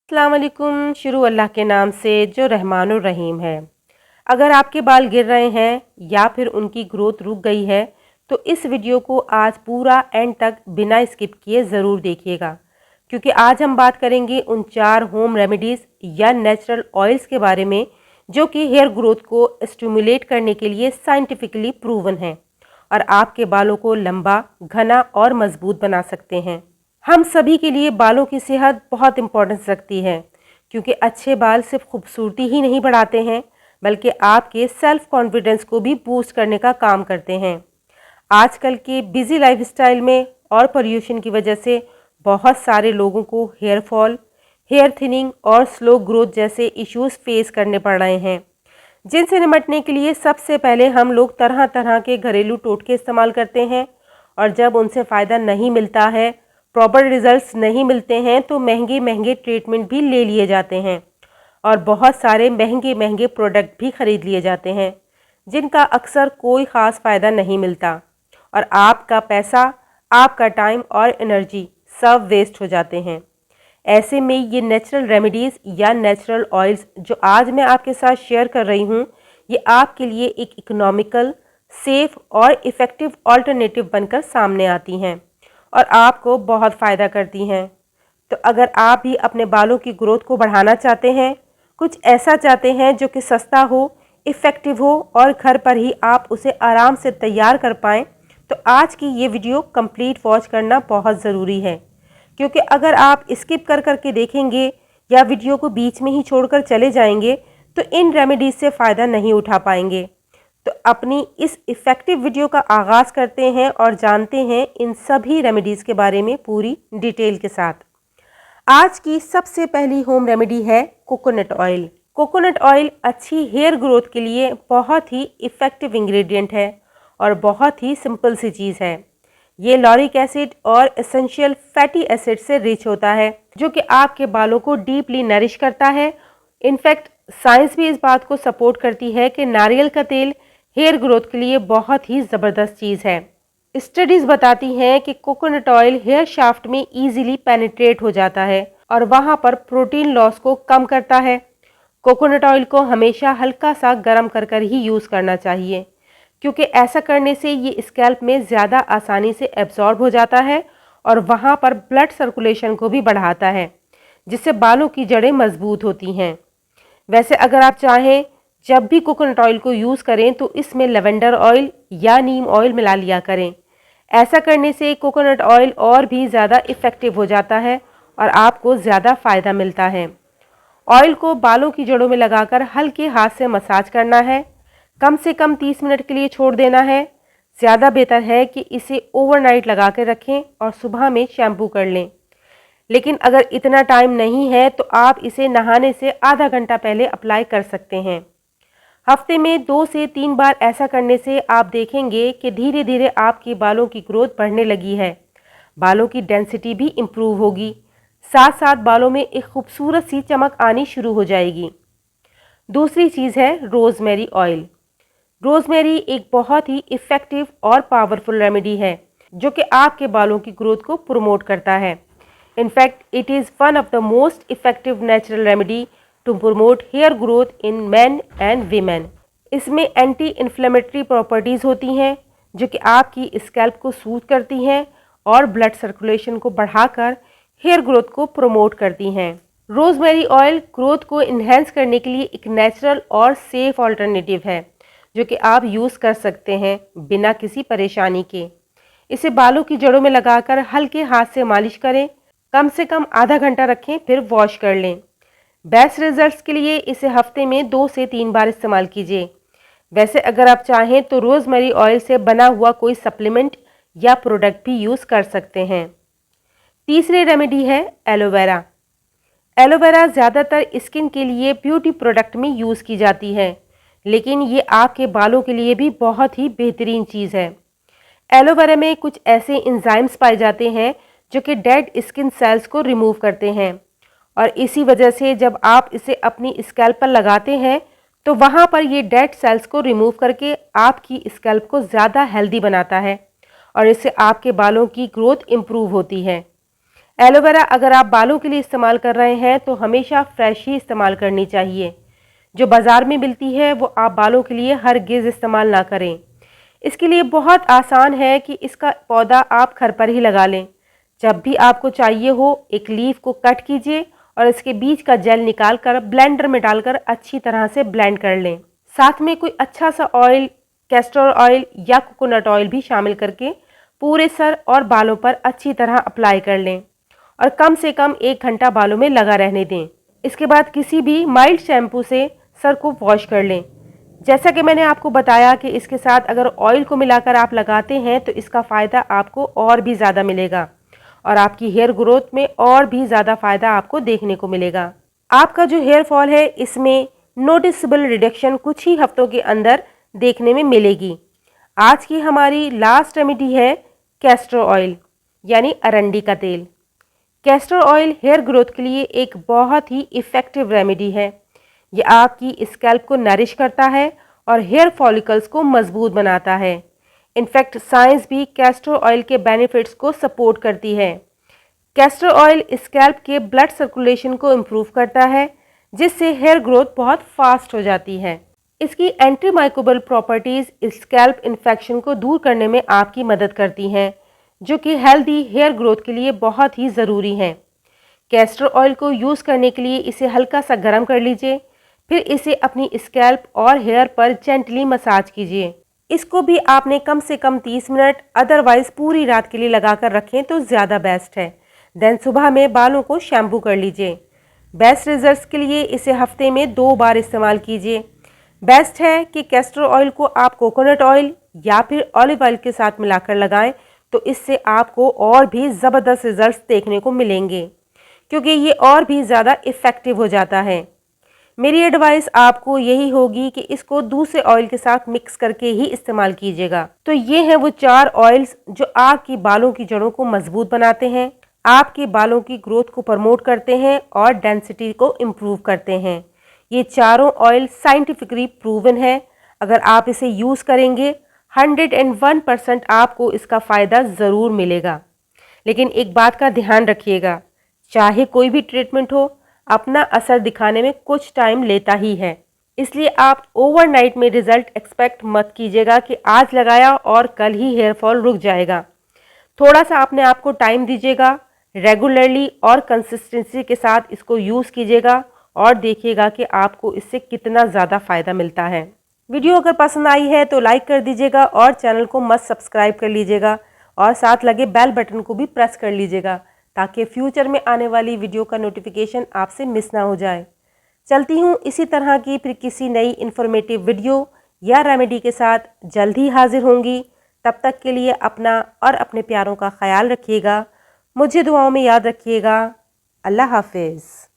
अस्सलाम वालेकुम। शुरू अल्लाह के नाम से जो रहमानुर रहीम है। अगर आपके बाल गिर रहे हैं या फिर उनकी ग्रोथ रुक गई है तो इस वीडियो को आज पूरा एंड तक बिना स्किप किए ज़रूर देखिएगा, क्योंकि आज हम बात करेंगे उन 4 होम रेमेडीज़ या नेचुरल ऑयल्स के बारे में जो कि हेयर ग्रोथ को स्टिमुलेट करने के लिए साइंटिफिकली प्रूवन हैं और आपके बालों को लंबा, घना और मजबूत बना सकते हैं। हम सभी के लिए बालों की सेहत बहुत इम्पोर्टेंस रखती है, क्योंकि अच्छे बाल सिर्फ खूबसूरती ही नहीं बढ़ाते हैं बल्कि आपके सेल्फ कॉन्फिडेंस को भी बूस्ट करने का काम करते हैं। आजकल के बिजी लाइफस्टाइल में और पोल्यूशन की वजह से बहुत सारे लोगों को हेयर फॉल, हेयर थिनिंग और स्लो ग्रोथ जैसे इश्यूज फेस करने पड़ रहे हैं, जिनसे निपटने के लिए सबसे पहले हम लोग तरह तरह के घरेलू टोटके इस्तेमाल करते हैं और जब उनसे फ़ायदा नहीं मिलता है, प्रॉपर रिजल्ट्स नहीं मिलते हैं तो महंगे महंगे ट्रीटमेंट भी ले लिए जाते हैं और बहुत सारे महंगे महंगे प्रोडक्ट भी ख़रीद लिए जाते हैं जिनका अक्सर कोई ख़ास फ़ायदा नहीं मिलता और आपका पैसा, आपका टाइम और एनर्जी सब वेस्ट हो जाते हैं। ऐसे में ये नेचुरल रेमेडीज़ या नेचुरल ऑयल्स जो आज मैं आपके साथ शेयर कर रही हूँ, ये आपके लिए एक इकोनॉमिकल, सेफ़ और इफ़ेक्टिव ऑल्टरनेटिव बनकर सामने आती हैं और आपको बहुत फ़ायदा करती हैं। तो अगर आप भी अपने बालों की ग्रोथ को बढ़ाना चाहते हैं, कुछ ऐसा चाहते हैं जो कि सस्ता हो, इफ़ेक्टिव हो और घर पर ही आप उसे आराम से तैयार कर पाएँ, तो आज की ये वीडियो कंप्लीट वॉच करना बहुत ज़रूरी है, क्योंकि अगर आप स्किप कर के देखेंगे या वीडियो को बीच में ही छोड़कर चले जाएंगे तो इन रेमेडीज़ से फ़ायदा नहीं उठा पाएंगे। तो अपनी इस इफ़ेक्टिव वीडियो का आगाज़ करते हैं और जानते हैं इन सभी रेमेडीज़ के बारे में पूरी डिटेल के साथ। आज की सबसे पहली होम रेमेडी है कोकोनट ऑयल। कोकोनट ऑयल अच्छी हेयर ग्रोथ के लिए बहुत ही इफ़ेक्टिव इंग्रेडिएंट है और बहुत ही सिंपल सी चीज़ है। ये लॉरिक एसिड और एसेंशियल फैटी एसिड से रिच होता है जो कि आपके बालों को डीपली नरिश करता है। इनफैक्ट साइंस भी इस बात को सपोर्ट करती है कि नारियल का तेल हेयर ग्रोथ के लिए बहुत ही ज़बरदस्त चीज़ है। स्टडीज़ बताती हैं कि कोकोनट ऑयल हेयर शाफ्ट में इजीली पेनिट्रेट हो जाता है और वहाँ पर प्रोटीन लॉस को कम करता है। कोकोनट ऑयल को हमेशा हल्का सा गर्म कर ही यूज़ करना चाहिए, क्योंकि ऐसा करने से ये स्कैल्प में ज़्यादा आसानी से एब्जॉर्ब हो जाता है और वहाँ पर ब्लड सर्कुलेशन को भी बढ़ाता है, जिससे बालों की जड़ें मजबूत होती हैं। वैसे अगर आप चाहें जब भी कोकोनट ऑयल को यूज़ करें तो इसमें लेवेंडर ऑयल या नीम ऑयल मिला लिया करें। ऐसा करने से कोकोनट ऑयल और भी ज़्यादा इफ़ेक्टिव हो जाता है और आपको ज़्यादा फ़ायदा मिलता है। ऑयल को बालों की जड़ों में लगाकर हल्के हाथ से मसाज करना है। कम से कम 30 मिनट के लिए छोड़ देना है। ज़्यादा बेहतर है कि इसे ओवरनाइट लगा कर रखें और सुबह में शैम्पू कर लें। लेकिन अगर इतना टाइम नहीं है तो आप इसे नहाने से आधा घंटा पहले अप्लाई कर सकते हैं। हफ्ते में 2 से 3 बार ऐसा करने से आप देखेंगे कि धीरे धीरे आपकी बालों की ग्रोथ बढ़ने लगी है। बालों की डेंसिटी भी इम्प्रूव होगी, साथ साथ बालों में एक खूबसूरत सी चमक आनी शुरू हो जाएगी। दूसरी चीज़ है रोज़मेरी ऑयल। रोज़मेरी एक बहुत ही इफ़ेक्टिव और पावरफुल रेमेडी है जो कि आपके बालों की ग्रोथ को प्रमोट करता है। In fact it is one of the most effective natural remedy to promote hair growth in man and women. इसमें एंटी इन्फ्लेमेटरी प्रॉपर्टीज़ होती हैं जो कि आपकी स्कैल्प को सूथ करती हैं और ब्लड सर्कुलेशन को बढ़ाकर हेयर ग्रोथ को प्रमोट करती हैं। रोज़मेरी ऑयल ग्रोथ को इन्हेंस करने के लिए एक नेचुरल और सेफ़ ऑल्टरनेटिव है जो कि आप यूज़ कर सकते हैं बिना किसी परेशानी के। इसे बालों की जड़ों में लगाकर हल्के हाथ से मालिश करें, कम से कम आधा घंटा रखें, फिर वॉश कर लें। बेस्ट रिजल्ट्स के लिए इसे हफ्ते में 2 से 3 बार इस्तेमाल कीजिए। वैसे अगर आप चाहें तो रोज़मेरी ऑयल से बना हुआ कोई सप्लीमेंट या प्रोडक्ट भी यूज़ कर सकते हैं। तीसरी रेमेडी है एलोवेरा। एलोवेरा ज़्यादातर स्किन के लिए ब्यूटी प्रोडक्ट में यूज़ की जाती है, लेकिन ये आपके बालों के लिए भी बहुत ही बेहतरीन चीज़ है। एलोवेरा में कुछ ऐसे एंजाइम्स पाए जाते हैं जो कि डेड स्किन सेल्स को रिमूव करते हैं और इसी वजह से जब आप इसे अपनी स्कैल्प पर लगाते हैं तो वहाँ पर ये डेड सेल्स को रिमूव करके आपकी स्कैल्प को ज़्यादा हेल्दी बनाता है और इससे आपके बालों की ग्रोथ इम्प्रूव होती है। एलोवेरा अगर आप बालों के लिए इस्तेमाल कर रहे हैं तो हमेशा फ्रेश ही इस्तेमाल करनी चाहिए। जो बाज़ार में मिलती है वो आप बालों के लिए हरगिज़ इस्तेमाल ना करें। इसके लिए बहुत आसान है कि इसका पौधा आप घर पर ही लगा लें। जब भी आपको चाहिए हो एक लीफ को कट कीजिए और इसके बीच का जेल निकाल कर ब्लेंडर में डालकर अच्छी तरह से ब्लेंड कर लें। साथ में कोई अच्छा सा ऑयल, कैस्टर ऑयल या कोकोनट ऑयल भी शामिल करके पूरे सर और बालों पर अच्छी तरह अप्लाई कर लें और कम से कम 1 घंटा बालों में लगा रहने दें। इसके बाद किसी भी माइल्ड शैम्पू से सर को वॉश कर लें। जैसा कि मैंने आपको बताया कि इसके साथ अगर ऑयल को मिलाकर आप लगाते हैं तो इसका फ़ायदा आपको और भी ज़्यादा मिलेगा और आपकी हेयर ग्रोथ में और भी ज़्यादा फ़ायदा आपको देखने को मिलेगा। आपका जो हेयर फॉल है इसमें नोटिसेबल रिडक्शन कुछ ही हफ्तों के अंदर देखने में मिलेगी। आज की हमारी लास्ट रेमेडी है कैस्टर ऑयल यानी अरंडी का तेल। कैस्टर ऑयल हेयर ग्रोथ के लिए एक बहुत ही इफ़ेक्टिव रेमेडी है। ये आपकी स्कैल्प को नरिश करता है और हेयर फॉलिकल्स को मजबूत बनाता है। इनफैक्ट साइंस भी कैस्टर ऑयल के बेनिफिट्स को सपोर्ट करती है। कैस्टर ऑयल स्कैल्प के ब्लड सर्कुलेशन को इम्प्रूव करता है जिससे हेयर ग्रोथ बहुत फास्ट हो जाती है। इसकी anti microbial properties scalp infection को दूर करने में आपकी मदद करती हैं जो कि हेल्दी हेयर ग्रोथ के लिए बहुत ही ज़रूरी है। कैस्टर ऑयल को यूज़ करने के लिए इसे हल्का सा गर्म कर लीजिए, फिर इसे अपनी स्कैल्प और हेयर पर जेंटली मसाज कीजिए। इसको भी आपने कम से कम 30 मिनट अदरवाइज़ पूरी रात के लिए लगाकर रखें तो ज़्यादा बेस्ट है। देन सुबह में बालों को शैम्पू कर लीजिए। बेस्ट रिजल्ट्स के लिए इसे हफ्ते में 2 बार इस्तेमाल कीजिए। बेस्ट है कि कैस्टर ऑयल को आप कोकोनट ऑयल या फिर ऑलिव ऑयल के साथ मिलाकर लगाएं तो इससे आपको और भी ज़बरदस्त रिजल्ट्स देखने को मिलेंगे क्योंकि ये और भी ज़्यादा इफ़ेक्टिव हो जाता है। मेरी एडवाइस आपको यही होगी कि इसको दूसरे ऑयल के साथ मिक्स करके ही इस्तेमाल कीजिएगा। तो ये हैं वो 4 ऑयल्स जो आपकी बालों की जड़ों को मजबूत बनाते हैं, आपके बालों की ग्रोथ को प्रमोट करते हैं और डेंसिटी को इम्प्रूव करते हैं। ये चारों ऑयल साइंटिफिकली प्रूवन है। अगर आप इसे यूज़ करेंगे 101% आपको इसका फ़ायदा ज़रूर मिलेगा। लेकिन एक बात का ध्यान रखिएगा, चाहे कोई भी ट्रीटमेंट हो अपना असर दिखाने में कुछ टाइम लेता ही है, इसलिए आप ओवरनाइट में रिजल्ट एक्सपेक्ट मत कीजिएगा कि आज लगाया और कल ही हेयर फॉल रुक जाएगा। थोड़ा सा अपने आप को टाइम दीजिएगा, रेगुलरली और कंसिस्टेंसी के साथ इसको यूज़ कीजिएगा और देखिएगा कि आपको इससे कितना ज़्यादा फ़ायदा मिलता है। वीडियो अगर पसंद आई है तो लाइक कर दीजिएगा और चैनल को मस्त सब्सक्राइब कर लीजिएगा और साथ लगे बेल बटन को भी प्रेस कर लीजिएगा ताकि फ्यूचर में आने वाली वीडियो का नोटिफिकेशन आपसे मिस ना हो जाए। चलती हूँ इसी तरह की फिर किसी नई इन्फॉर्मेटिव वीडियो या रेमेडी के साथ जल्द ही हाजिर होंगी। तब तक के लिए अपना और अपने प्यारों का ख्याल रखिएगा। मुझे दुआओं में याद रखिएगा। अल्लाह हाफिज़।